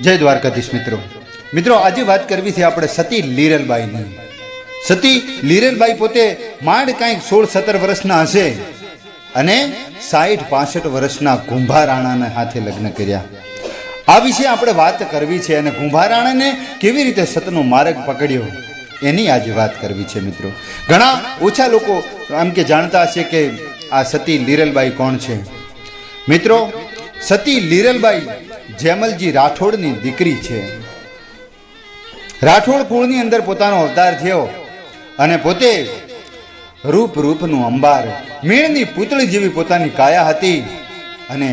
જય દ્વારકાધીશ મિત્રો આજે વાત કરવી છે આપણે સતી લીરલબાઈની। સતી લીરલબાઈ પોતે માંડ કાંઈક 16-17 વર્ષના હશે અને 60-65 વર્ષના કુંભારાણાના હાથે લગ્ન કર્યા। આ વિશે આપણે વાત કરવી છે અને કુંભારાણાને કેવી રીતે સતનો માર્ગ પકડ્યો એની આજે વાત કરવી છે મિત્રો। ઘણા ઓછા લોકો આમ કે જાણતા હશે કે આ સતી લીરલબાઈ કોણ છે। મિત્રો, સતી લીરલબાઈ જેમલજી રાઠોડની દીકરી છે। રાઠોડ કુળની અંદર પોતાનો અવતાર થયો અને પોતે રૂપનું અંબાર, મીણની પૂતળી જેવી પોતાની કાયા હતી અને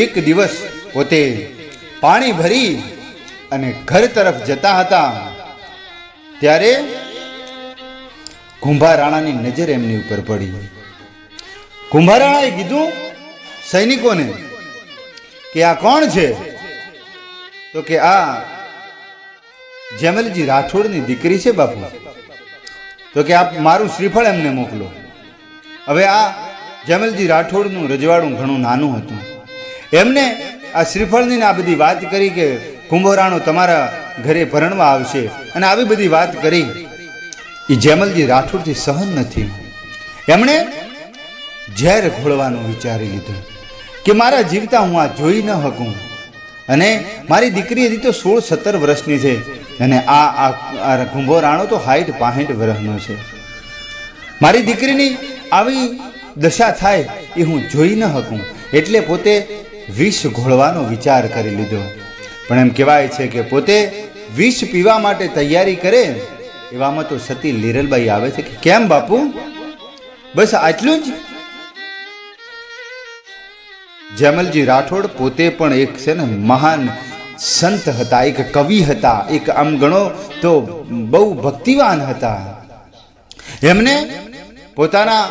એક દિવસ પોતે પાણી ભરી અને ઘર તરફ જતા હતા ત્યારે કુંભારાણાની નજર એમની ઉપર પડી। કુંભારાણાએ કીધું સૈનિકોને કે આ કોણ છે? તો કે આ જેમલજી રાઠોડની દીકરી છે બાપુ। તો કે આપ મારું શ્રીફળ એમને મોકલો। હવે આ જેમલજી રાઠોડનું રજવાડું ઘણું નાનું હતું। એમને આ શ્રીફળની આ બધી વાત કરી કે કુંભારાણો તમારા ઘરે પરણવા આવશે અને આવી બધી વાત કરી। એ જેમલજી રાઠોડથી સહન નથી। એમણે ઝેર ઘોળવાનું વિચારી લીધું કે મારા જીવતા હું આ જોઈ ન શકું અને મારી દીકરી હજી તો 16-17 વર્ષની છે અને આ કુંભારાણો તો 60-65 વર્ષનો છે। મારી દીકરીની આવી દશા થાય એ હું જોઈ ન શકું એટલે પોતે વિષ ઘોળવાનો વિચાર કરી લીધો। પણ એમ કહેવાય છે કે પોતે વિષ પીવા માટે તૈયારી કરે એવામાં તો સતી લીરલબાઈ આવે છે કે કેમ બાપુ, બસ આટલું જ? જેમલજી રાઠોડ પોતે પણ એક છે ને મહાન સંત હતા, એક કવિ હતા, એક આમ ગણો તો બહુ ભક્તિવાન હતા। એમને પોતાના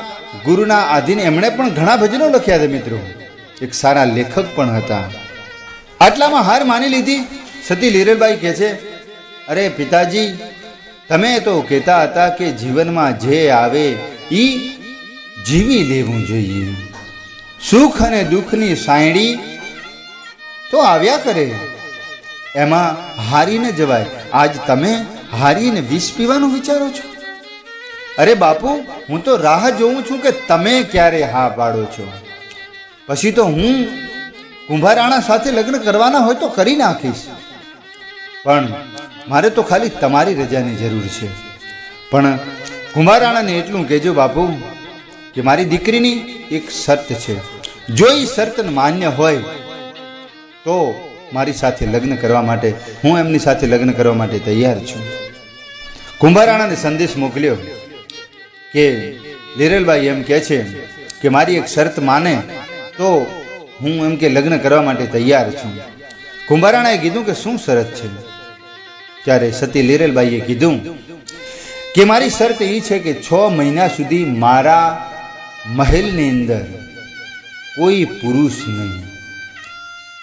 ગુરુના આધીન એમણે પણ ઘણા ભજનો લખ્યા છે મિત્રો। એક સારા લેખક પણ હતા। આટલામાં હાર માની લીધી। સતી લીરલબાઈ કહે છે, અરે પિતાજી, તમે તો કહેતા હતા કે જીવનમાં જે આવે એ જીવી લેવું જોઈએ। સુખ અને દુઃખની સાયડી તો આવ્યા કરે, એમાં હારી ન જવાય। આજ તમે હારીને વિષ પીવાનું વિચારો છો? અરે બાપુ, હું તો રાહ જોઉં છું કે તમે ક્યારે હા પાડો છો, પછી તો હું કુંભારાણા સાથે લગ્ન કરવાના હોય તો કરી નાખીશ, પણ મારે તો ખાલી તમારી રજાની જરૂર છે। પણ કુંભારાણાને એટલું કહેજો બાપુ કે મારી દીકરીની એક શરત છે, જો એ શરત માન્ય હોય તો મારી સાથે લગ્ન કરવા માટે હું એમની સાથે લગ્ન કરવા માટે તૈયાર છું। કુંભારાણાને સંદેશ મોકલ્યો કે લીરલબાઈ એમ કહે છે કે મારી એક શરત માને તો હું એમ કે લગ્ન કરવા માટે તૈયાર છું। કુંભારાણાએ કીધું કે શું શરત છે? ત્યારે સતી લીરલબાઈએ કીધું કે મારી શરત એ છે કે 6 મહિના સુધી મારા મહેલની અંદર કોઈ પુરુષ નહીં।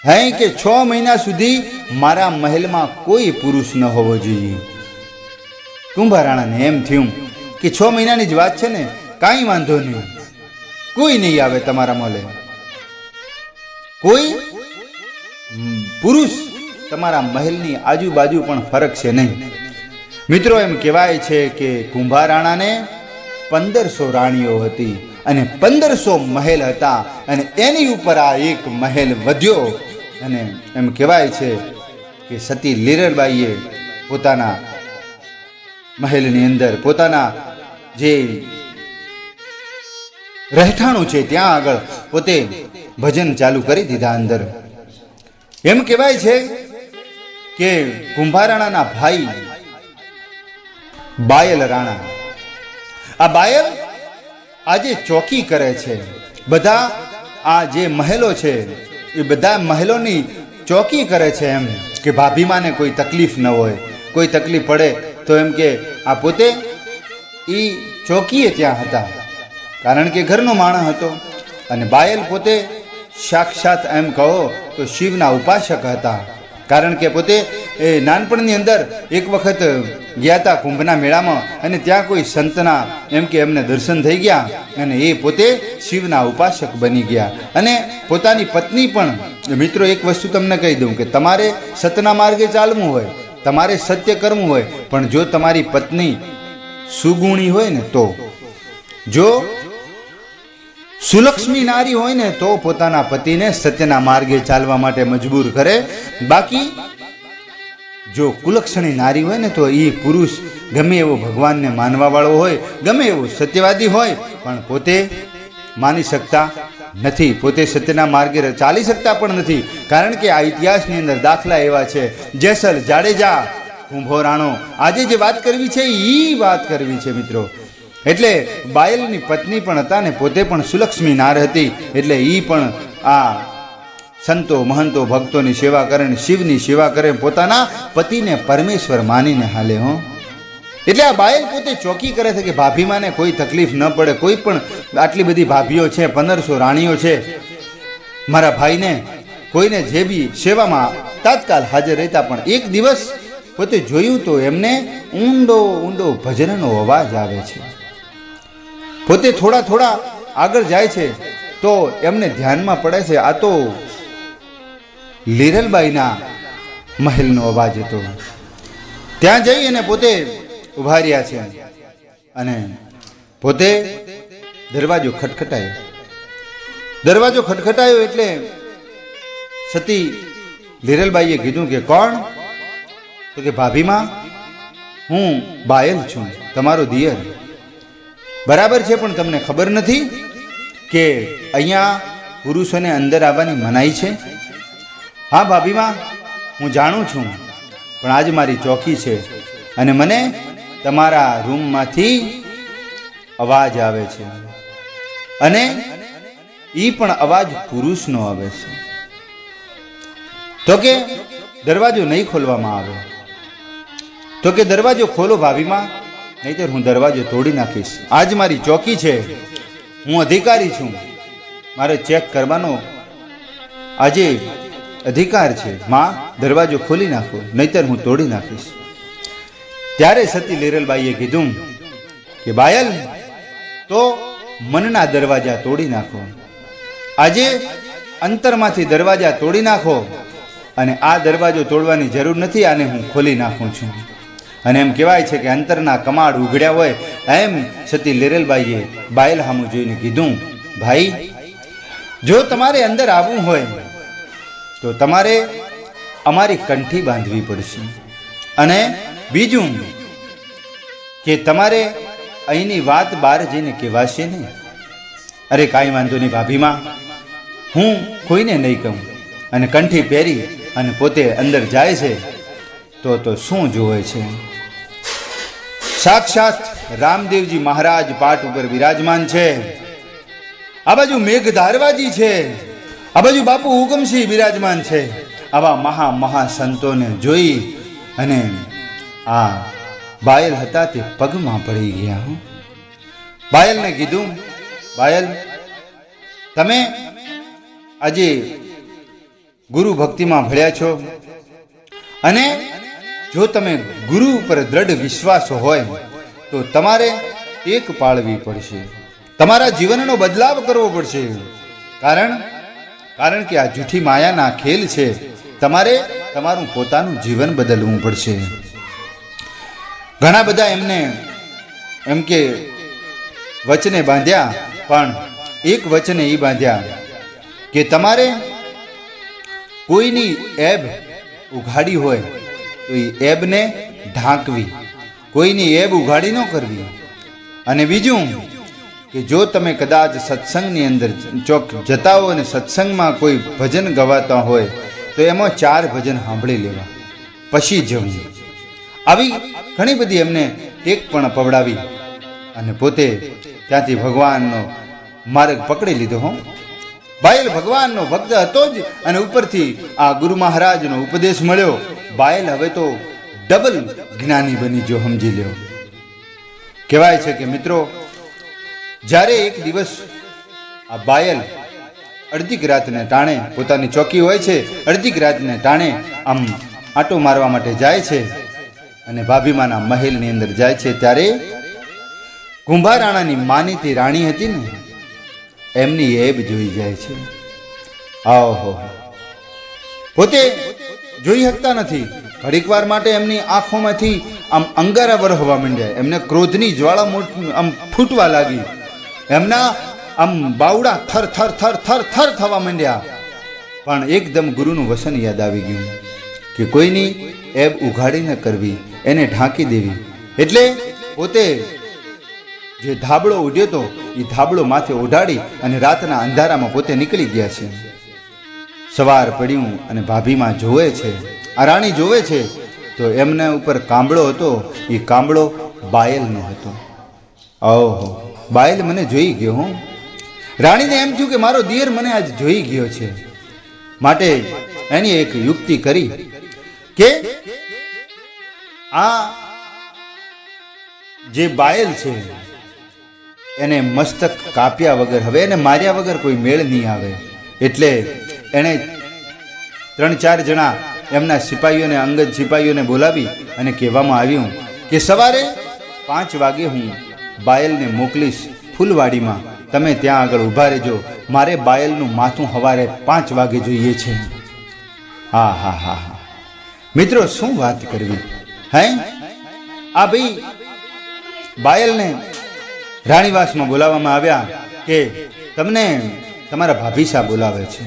હે કે 6 મહિના સુધી મારા મહેલમાં કોઈ પુરુષ ન હોવો જોઈએ। કુંભારાણાને એમ થયું કે 6 મહિનાની જ વાત છે ને, કાંઈ વાંધો નહીં, કોઈ નહીં આવે તમારા મહેલે, કોઈ પુરુષ તમારા મહેલની આજુબાજુ પણ ફરક છે નહીં। મિત્રો, એમ કહેવાય છે કે કુંભારાણાને 1500 રાણીઓ હતી અને 1500 મહેલ હતા અને એની ઉપર આ એક મહેલ વધ્યો અને એમ કહેવાય છે કે સતી લીરલબાઈએ પોતાના મહેલની અંદર પોતાના જે રહેઠાણું છે ત્યાં આગળ પોતે ભજન ચાલુ કરી દીધા અંદર। એમ કહેવાય છે કે કુંભારાણાના ભાઈ બાયલ રાણા, આ બાયલ આજે ચોકી કરે છે। બધા આ જે મહેલો છે એ બધા મહેલોની ચોકી કરે છે, એમ કે ભાભીમાને કોઈ તકલીફ ન હોય, કોઈ તકલીફ પડે તો એમ કે આ પોતે એ ચોકીએ ત્યાં હતા, કારણ કે ઘરનો માણસ હતો। અને બાયલ પોતે સાક્ષાત એમ કહો તો શિવના ઉપાસક હતા, કારણ કે પોતે એ નાનપણની અંદર એક વખત ગયા હતા કુંભના મેળામાં અને ત્યાં કોઈ સંતના એમ કે એમને દર્શન થઈ ગયા અને એ પોતે શિવના ઉપાસક બની ગયા અને પોતાની પત્ની પણ. મિત્રો એક વસ્તુ તમને કહી દઉં કે તમારે સતના માર્ગે ચાલવું હોય, તમારે સત્ય કરવું હોય, પણ જો તમારી પત્ની સુગુણી હોય ને તો, જો સુલક્ષ્મી નારી હોય ને તો પોતાના પતિને સત્યના માર્ગે ચાલવા માટે મજબૂર કરે. બાકી જો કુલક્ષણી નારી હોય ને તો એ પુરુષ ગમે એવો ભગવાનને માનવા વાળો હોય, ગમે એવો સત્યવાદી હોય, પણ પોતે માની શકતા નથી, પોતે સત્યના માર્ગે ચાલી શકતા પણ નથી. કારણ કે આ ઇતિહાસની અંદર દાખલા એવા છે. જેસલ, જાડેજા, કુંભો રાણો, આજે જે વાત કરવી છે એ વાત કરવી છે મિત્રો. એટલે બાયલની પત્ની પણ હતા ને પોતે પણ સુલક્ષ્મી નાર હતી. એટલે એ પણ આ સંતો મહંતો ભક્તોની સેવા કરે ને શિવની સેવા કરે, પોતાના પતિને પરમેશ્વર માનીને હાલે. એટલે આ બાયલ પોતે ચોકી કરે છે કે ભાભીમાને કોઈ તકલીફ ન પડે. કોઈ પણ આટલી બધી ભાભીઓ છે, 1500 રાણીઓ છે, મારા ભાઈને કોઈને જે બી સેવામાં તાત્કાલ હાજર રહેતા. પણ એક દિવસ પોતે જોયું તો એમને ઊંડો ઊંડો ભજનનો અવાજ આવે છે. પોતે થોડા આગળ જાય છે તો એમને ધ્યાનમાં પડે છે આ તો લીરલબાઈના મહેલનો અવાજ હતો. ત્યાં જઈ અને પોતે ઉભા રહ્યા છે અને પોતે દરવાજો ખટખટાયો. એટલે સતી લીરલબાઈએ કીધું કે કોણ? તો કે ભાભીમાં, હું બાયલ છું, તમારો દિયર. બરાબર છે, પણ તમને ખબર નથી કે અહીંયા પુરુષોને અંદર આવવાની મનાઈ છે? હા ભાભીમાં, હું જાણું છું, પણ આજ મારી ચોકી છે અને મને તમારા રૂમમાંથી અવાજ આવે છે અને એ પણ અવાજ પુરુષનો આવે છે. તો કે દરવાજો નહીં ખોલવામાં આવે. તો કે દરવાજો ખોલો ભાભીમાં, નહીંતર હું દરવાજો તોડી નાખીશ. આજ મારી ચોકી છે, હું અધિકારી છું, મારે ચેક કરવાનો આજે અધિકાર છે. માં, દરવાજો ખોલી નાખો, નહીંતર હું તોડી નાખીશ. ત્યારે સતી લીરલબાઈએ કીધું કે બાયલ, તો મનના દરવાજા તોડી નાખો. આજે અંતરમાંથી દરવાજા તોડી નાખો અને આ દરવાજો તોડવાની જરૂર નથી, આને હું ખોલી નાખું છું. અને એમ કહેવાય છે કે અંતરના કમાડ ઉઘડ્યા હોય એમ સતી લીરલબાઈએ બાયલ સામું જોઈને કીધું, ભાઈ, જો તમારે અંદર આવવું હોય તો તમારે અમારી કંઠી બાંધવી પડશે. અને બીજું કે તમારે અહીંની વાત બહાર જઈને કહેવાશે નહીં. અરે કાંઈ વાંધો નહીં ભાભીમાં, હું કોઈને નહીં કહું. અને કંઠી પહેરી અને પોતે અંદર જાય છે તો શું જોવે છે? સાક્ષાત રામદેવજી મહારાજ પાટ ઉપર વિરાજમાન છે. આ બાજુ મેઘધારવાજી છે, આ બાજુ બાપુ હુકમસિંહ બિરાજમાન છે. આવા મહા સંતોને જોઈ અને આ બાયલ હતા તે પગમાં પડી ગયા. બાયલને કીધું, બાયલ, તમે આજે ગુરુ ભક્તિમાં ભળ્યા છો અને જો તમે ગુરુ ઉપર દ્રઢ વિશ્વાસ હોય તો તમારે એક પાળવી પડશે, તમારા જીવનનો બદલાવ કરવો પડશે. કારણ કે આ જૂઠી માયાના ખેલ છે. તમારે તમારું પોતાનું જીવન બદલવું પડશે. ઘણા બધા એમને એમ કે વચને બાંધ્યા, પણ એક વચને એ બાંધ્યા કે તમારે કોઈની એબ ઉઘાડી હોય તો એ એબને ઢાંકવી, કોઈની એબ ઉઘાડી ન કરવી. અને બીજું કે જો તમે કદાચ સત્સંગની અંદર ચોક જતા હો અને સત્સંગમાં કોઈ ભજન ગવાતા હોય તો એમાં 4 ભજન સાંભળી લેવા પછી જવું. આવી ઘણી બધી એમને ટેક પણ પવડાવી અને પોતે ત્યાંથી ભગવાનનો માર્ગ પકડી લીધો. બાયલ ભગવાનનો ભક્ત હતો જ અને ઉપરથી આ ગુરુ મહારાજનો ઉપદેશ મળ્યો. બાયલ હવે તો ડબલ જ્ઞાની બની જો, સમજી લ્યો. કહેવાય છે કે મિત્રો, જ્યારે એક દિવસ આ બાયલ અડધીક રાતને ટાણે પોતાની ચોકી હોય છે, અડધીક રાતને ટાણે આમ આંટો મારવા માટે જાય છે અને ભાભીમાના મહેલની અંદર જાય છે ત્યારે કુંભારાણાની માનીતી રાણી હતી ને એમની એબ જોઈ જાય છે. આહો, પોતે જોઈ શકતા નથી. ઘડીક વાર માટે એમની આંખોમાંથી આમ અંગારા વરહવા માંડ્યા. એમને ક્રોધની જ્વાળા આમ ફૂટવા લાગી. એમના આમ બાવડા થર થર થર થર થર થવા માંડ્યા. પણ એકદમ ગુરુનું વચન યાદ આવી ગયું કે કોઈની એબ ઉઘાડી ન કરવી, એને ઢાંકી દેવી. એટલે પોતે જે ધાબળો ઉડ્યો હતો એ ધાબળો માથે ઓઢાડી અને રાતના અંધારામાં પોતે નીકળી ગયા છે. સવાર પડ્યું અને ભાભીમાં જોવે છે, આ રાણી જોવે છે તો એમના ઉપર કાંબળો હતો. એ કાંબળો બાયલનો હતો. ઓહો, બાયલ મને જોઈ ગયો. હું રાણીને એમ થયું કે મારો દિયર મને આજ જોઈ ગયો છે. માટે એની એક યુક્તિ કરી કે આ જે બાયલ છે એને મસ્તક કાપ્યા વગર, હવે એને માર્યા વગર કોઈ મેળ નહીં આવે. એટલે એણે 3-4 જણા એમના સિપાહીઓને, અંગત સિપાહીઓને બોલાવી અને કહેવામાં આવ્યું કે સવારે 5 વાગે હું બાયલને મોકલીશ ફૂલવાડીમાં, તમે ત્યાં આગળ ઊભા રહેજો. મારે બાયલનું માથું સવારે 5 વાગે જોઈએ છે. હા હા હા હા મિત્રો, શું વાત કરવી. હે, આ ભાઈ બાયલને રાણીવાસમાં બોલાવવામાં આવ્યા કે તમને તમારા ભાભી સા બોલાવે છે.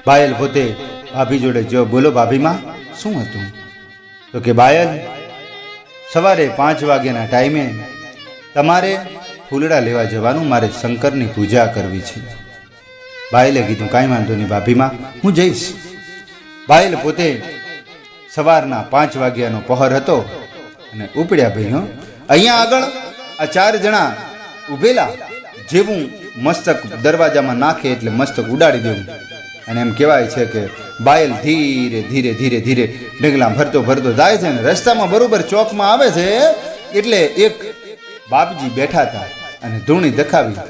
બાયલ પોતે ભાભી જોડે જો, બોલો ભાભીમાં શું હતું? તો કે બાયલ, સવારે 5 વાગ્યાના ટાઈમે તમારે ફૂલડા લેવા જવાનું, મારે શંકરની પૂજા કરવી છે. બાયલે કીધું કાંઈ વાંધો નહીં ભાભીમાં, હું જઈશ. બાયલ પોતે સવારના 5 વાગ્યાનો પહોર હતો અને ઉપડ્યા. ભાઈ અહીંયા આગળ આ 4 જણા ઉભેલા. જેવું મસ્તક દરવાજામાં નાખે એટલે મસ્તક ઉડાડી દેવું. અને એમ કહેવાય છે કે બાયલ ધીરે ધીરે ધીરે ધીરે ડગલા ભરતો ભરતો જાય છે ને રસ્તામાં બરોબર ચોકમાં આવે છે એટલે એક બાપજી બેઠા હતા અને ધૂણી દખાવી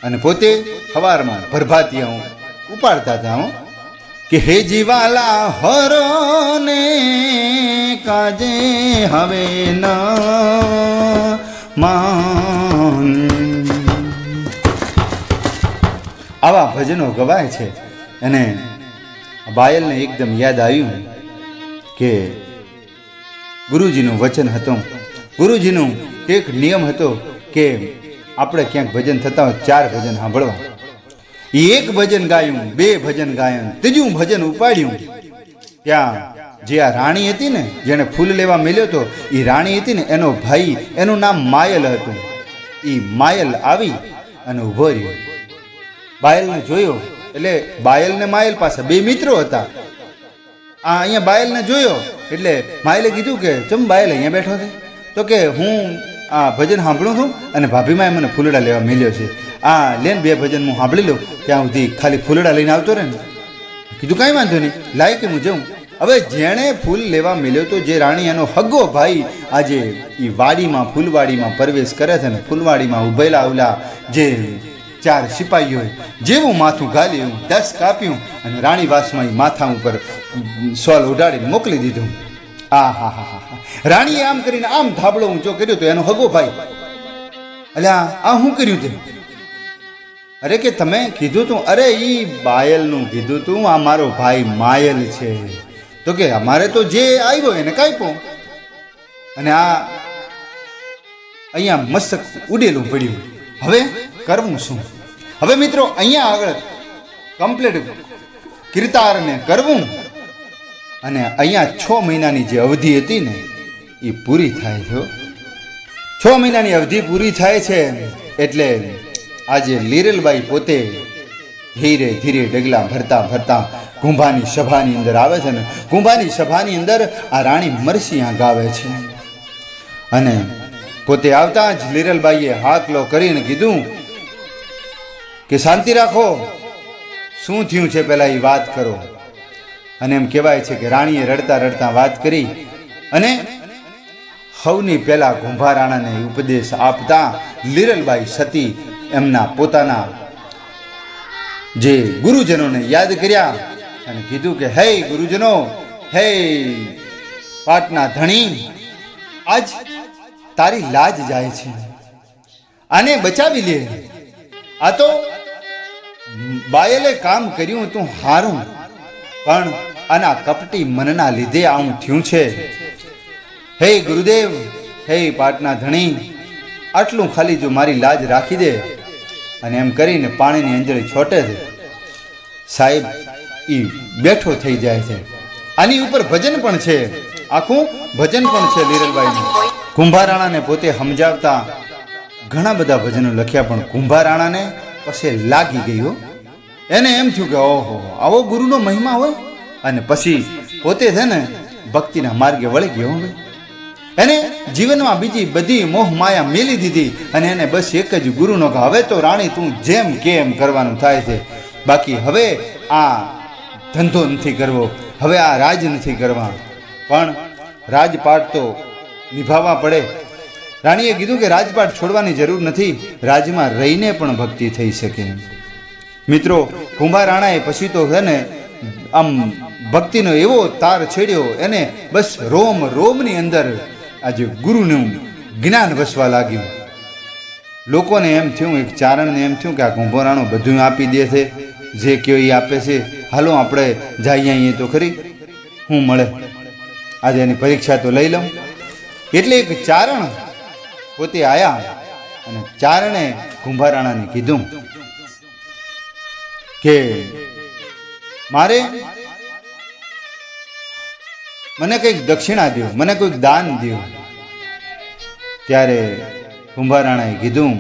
અને પોતે સવારમાં ભરભાતિયા ઉપાડતા હતા કે હે જીવાલા હરો ને કાજે હવે ન માન. આવા ભજનો ગવાય છે. અને બાયલને એકદમ યાદ આવ્યું કે ગુરુજીનું વચન હતું. ગુરુજીનું એક નિયમ હતો કે આપણે ક્યાંક ભજન થતા હોય 4 ભજન સાંભળવા. એ 1 ભજન ગાયું, 2 ભજન ગાયું, 3જું ભજન ઉપાડ્યું. ત્યાં જે આ રાણી હતી ને, જેને ફૂલ લેવા મળ્યો હતો, એ રાણી હતી ને, એનો ભાઈ, એનું નામ માયલ હતું. એ માયલ આવી અને ઊભો રહ્યો. બાયલને જોયો એટલે બાયલ ને માયલ પાસે 2 મિત્રો હતા. આ અહીંયા બાયલને જોયો એટલે માયલે કીધું કે ચમ બાયલ અહીંયા બેઠો છે? તો કે હું આ ભજન સાંભળું છું અને ભાભીમાએ મને ફૂલડા લેવા મળ્યો છે. આ લેન 2 ભજન હું સાંભળી લઉં, ત્યાં સુધી ખાલી ફૂલડા લઈને આવતો રહે ને. કીધું કાંઈ વાંધો નહીં, લાય કે હું જઉં. હવે જેણે ફૂલ લેવા મળ્યો તો જે રાણી, એનો હગ્ગો ભાઈ આજે એ વાડીમાં, ફૂલવાડીમાં પ્રવેશ કરે છે ને ફૂલવાડીમાં ઉભેલા ઓલા જે 4 સિપાહીઓએ જેવું માથું ગાલ્યું, 10 કાપ્યું અને રાણીવાસમાં માથા ઉપર સોલ ઉડાડીને મોકલી દીધું. આ હા હા હા. રાણીએ આમ કરીને આમ ધાબળો ઊંચો કર્યો તો એનો હગો ભાઈ, અલ્યા આ શું કર્યું તે? અરે કે તમે કીધું તું? અરે ઈ બાયલનું કીધું તું, આ મારો ભાઈ માયલ છે. તો કે અમારે તો જે આવ્યો એને કાપ્યો અને આ અહીંયા મસ્તક ઉડેલું પડ્યું. હવે કરવું શું? હવે મિત્રો અહીંયા આગળ કમ્પ્લીટ કીર્તારને કરવું અને અહીંયા 6 મહિનાની જે અવધિ હતી ને એ પૂરી થાય છે. 6 મહિનાની અવધિ પૂરી થાય છે એટલે આજે લીરલબાઈ પોતે ધીરે ધીરે ડગલા ભરતા ભરતા કુંભાની સભાની અંદર આવે છે ને કુંભાની સભાની અંદર આ રાણી મરસિયા ગાવે છે. અને પોતે આવતા જ લીરલબાઈએ હાકલો કરીને કીધું કે શાંતિ રાખો, શું થયું છે પહેલાં એ વાત કરો. અને એમ કહેવાય છે કે રાણીએ રડતા રડતા વાત કરી અને સૌની પહેલા કુંભારાણાને ઉપદેશ આપતા લીરલબાઈ સતી એમના પોતાના જે ગુરુજનોને યાદ કર્યા અને કીધું કે હે ગુરુજનો, હે પાટના ધણી, આજ તારી લાજ જાય છે, આને બચાવી લે. આ તો બાયલે કામ કર્યું તું હારું, પણ આના કપટી મનના લીધે આવું થયું છે. હે ગુરુદેવ, હે પાટના ધણી, આટલું ખાલી જો મારી લાજ રાખી દે. અને એમ કરીને પાણીની અંજળી છોટે છે. સાહેબ એ બેઠો થઈ જાય છે. આની ઉપર ભજન પણ છે, આખું ભજન પણ છે લીરલબાઈનું. કુંભારાણાને પોતે સમજાવતા ઘણા બધા ભજનો લખ્યા, પણ કુંભારાણાને પછી લાગી ગયું. એને એમ થયું કે ઓહો, આવો ગુરુનો મહિમા હોય. અને પછી પોતે છે ને ભક્તિના માર્ગે વળી ગયો હોય. એને જીવનમાં બીજી બધી મોહ માયા મેલી દીધી અને એને બસ એક જ ગુરુનો કે હવે તો રાણી તું જેમ કે એમ કરવાનું થાય છે. બાકી હવે આ ધંધો નથી કરવો, હવે આ રાજ નથી કરવા, પણ રાજપાટ તો નિભાવવા પડે. રાણીએ કીધું કે રાજપાટ છોડવાની જરૂર નથી, રાજમાં રહીને પણ ભક્તિ થઈ શકે. મિત્રો, કુંભારાણાએ પછી તો છે ને આમ ભક્તિનો એવો તાર છેડ્યો, એને બસ રોમ રોમની અંદર આજે ગુરુનું જ્ઞાન વસવા લાગ્યું. લોકોને એમ થયું, એક ચારણને એમ થયું કે આ કુંભારાણો બધું આપી દે છે, જે કયો એ આપે છે, હાલો આપણે જઈએ અહીંયા તો ખરી, હું મળે, આજે એની પરીક્ષા તો લઈ લઉં. એટલે એક ચારણ પોતે આયા અને ચારણે કુંભારાણાને કીધું કે મારે મને કંઈક દક્ષિણા દો, મને કોઈક દાન દો. ત્યારે કુંભારાણાએ કીધું,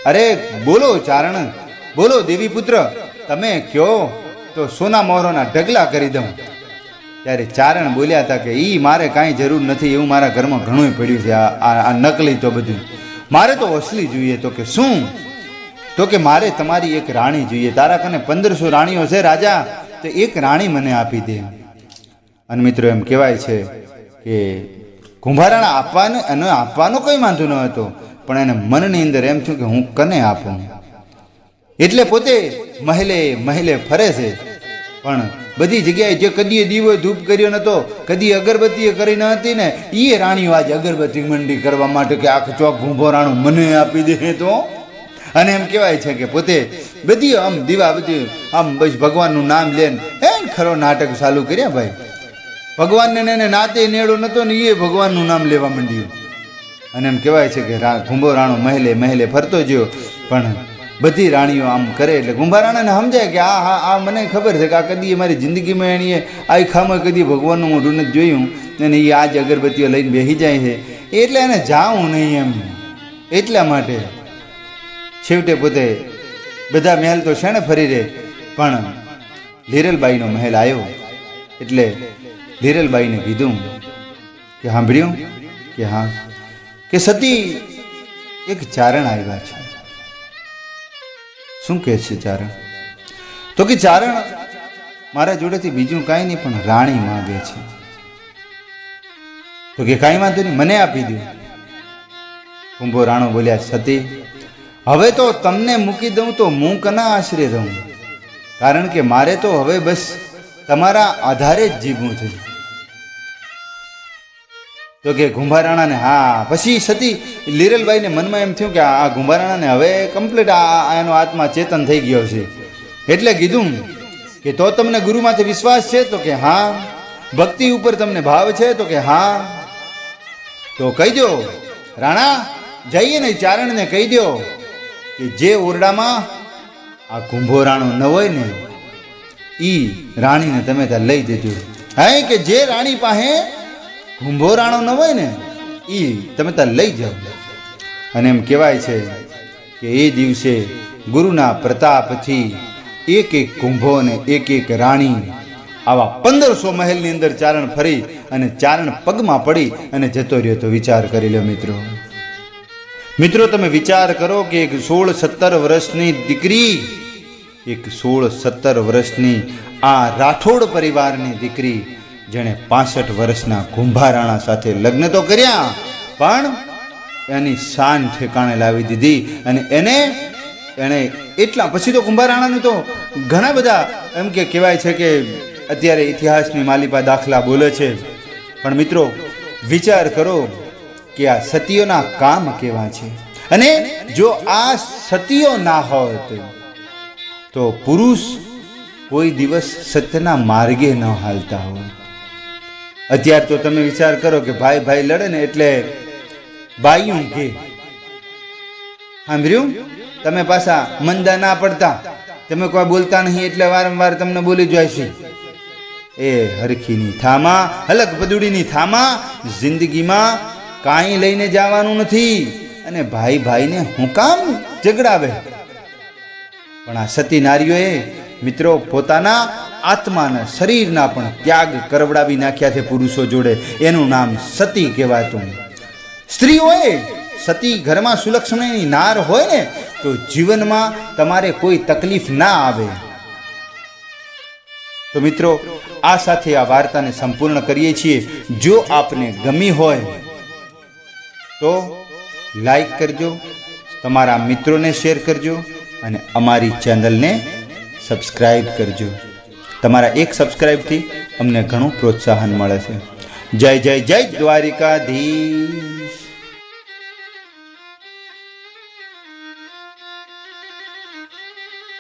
અરે બોલો ચારણ, બોલો દેવી પુત્ર, તમે કયો તો સોના મોહરોના ઢગલા કરી દઉં. ત્યારે ચારણ બોલ્યા હતા કે ઈ મારે કાંઈ જરૂર નથી, એવું મારા ઘરમાં ઘણું પડ્યું છે, આ નકલી તો બધું, મારે તો અસલી જોઈએ. તો કે શું? તો કે મારે તમારી એક રાણી જોઈએ, તારા કને 1500 રાણીઓ છે રાજા, તો એક રાણી મને આપી દે. અને મિત્રો એમ કહેવાય છે કે કુંભારાણા આપવાનો કોઈ વાંધો ન હતો, પણ એને મનની અંદર એમ થયું કે હું કને આપું. એટલે પોતે મહેલે મહેલે ફરે છે, પણ બધી જગ્યાએ જે કદીએ દીવો ધૂપ કર્યો નતો, કદી અગરબત્તી કરી ન હતી ને, એ રાણીઓ આજે અગરબત્તી મંડી કરવા માટે કે આખ ચોક કુંભારાણું મને આપી દે તો. અને એમ કહેવાય છે કે પોતે બધી આમ દીવા બધી આમ બસ ભગવાનનું નામ લેને હે ખરો નાટક ચાલુ કર્યા ભાઈ. ભગવાનને એને નાતે નેડો નતો ને એ ભગવાનનું નામ લેવા માંડ્યું. અને એમ કહેવાય છે કે કુંભારાણો મહેલે મહેલે ફરતો ગયો, પણ બધી રાણીઓ આમ કરે એટલે કુંભારાણાને સમજાય કે આ મને ખબર છે કે આ કદી મારી જિંદગીમાં એણીએ આ ખામાં કદી ભગવાનનું મોઢું નથી જોયું, અને એ આજ અગરબત્તીઓ લઈને બેસી જાય છે, એટલે એને જાવું નહીં એમ. એટલા માટે છેવટે પોતે બધા મહેલ તો શેણે ફરી રહે, પણ લીરલબાઈનો મહેલ આવ્યો. એટલે લીરલબાઈને કીધું કે સાંભળ્યું કે હા, કે સતી એક ચારણ આવ્યા છે. શું કહે છે ચારણ? તો કે ચારણ મારા જોડેથી બીજું કાંઈ નહીં પણ રાણી માંગે છે. તો કે કાંઈ વાંધો નહીં, મને આપી દો. કુંભારાણો બોલ્યા, સતી હવે તો તમને મૂકી દઉં તો હું કના આશરે રહું, કારણ કે મારે તો હવે બસ તમારા આધારે જ જીવવું છે. તો કે કુંભારાણાને હા. પછી સતી લીરલબાઈને મનમાં એમ થયું કે આ કુંભારાણાને હવે કમ્પ્લીટ એનો આત્મા ચેતન થઈ ગયો છે. એટલે કીધું કે તો તમને ગુરુમાંથી વિશ્વાસ છે? તો કે હા. ભક્તિ ઉપર તમને ભાવ છે? તો કે હા. તો કહી દો રાણા, જઈએ ને ચારણને કહી દો કે જે ઓરડામાં આ કુંભારાણો ન હોય ને ઈ રાણીને તમે ત્યાં લઈ દેજો. હા, કે જે રાણી પાસે કુંભારાણો ન હોય ને ઈ તમે ત્યાં લઈ જાઓ. અને એમ કહેવાય છે કે એ દિવસે ગુરુના પ્રતાપથી એક એક કુંભો અને એક એક રાણી આવા 1500 મહેલની અંદર ચારણ ફરી અને ચારણ પગમાં પડી અને જતો રહ્યો. તો વિચાર કરી લો મિત્રો, તમે વિચાર કરો કે એક 16-17 વર્ષની દીકરી, એક 16-17 વર્ષની આ રાઠોડ પરિવારની દીકરી, જેણે 65 વર્ષના કુંભારાણા સાથે લગ્ન તો કર્યા, પણ એની શાન ઠેકાણે લાવી દીધી. અને એને એટલા પછી તો કુંભારાણાનું તો ઘણા બધા એમ કે કહેવાય છે કે અત્યારે ઇતિહાસની માલિપા દાખલા બોલે છે, પણ મિત્રો વિચાર કરો કે આ સતીઓના કામ કેવા છે, અને જો આ સતીઓ ના હોત તો પુરુષ કોઈ દિવસ સત્યના માર્ગે ન હાલતા હોય. અત્યારે તો તમે વિચાર કરો કે ભાઈ ભાઈ લડે ને એટલે ભાઈયું કે સાંભળ્યું, તમે પાછા મંદા ના પડતા, તમે કોઈ બોલતા નહીં એટલે વારંવાર તમને બોલી જાય છે. એ હરખીની થામા, હલક પદુડીની થામા, જિંદગીમાં કાંઈ લઈને જવાનું નથી, અને ભાઈ ભાઈને હું કામ ઝઘડાવે. પણ આ સતી નારીઓએ મિત્રો પોતાના આત્માના શરીરના પણ ત્યાગ કરવડાવી નાખ્યા છે પુરુષો જોડે. એનું નામ સતી કહેવાતું. સ્ત્રીઓએ સતી ઘરમાં સુલક્ષણી નાર હોય ને તો જીવનમાં તમારે કોઈ તકલીફ ના આવે. તો મિત્રો આ સાથે આ વાર્તાને સંપૂર્ણ કરીએ છીએ. જો આપને ગમી હોય તો લાઈક કરજો, તમારા મિત્રોને શેર કરજો, અને અમારી ચેનલને સબસ્ક્રાઈબ કરજો. તમારા એક સબસ્ક્રાઈબથી અમને ઘણું પ્રોત્સાહન મળે છે. જય જય જય દ્વારિકાધીશ.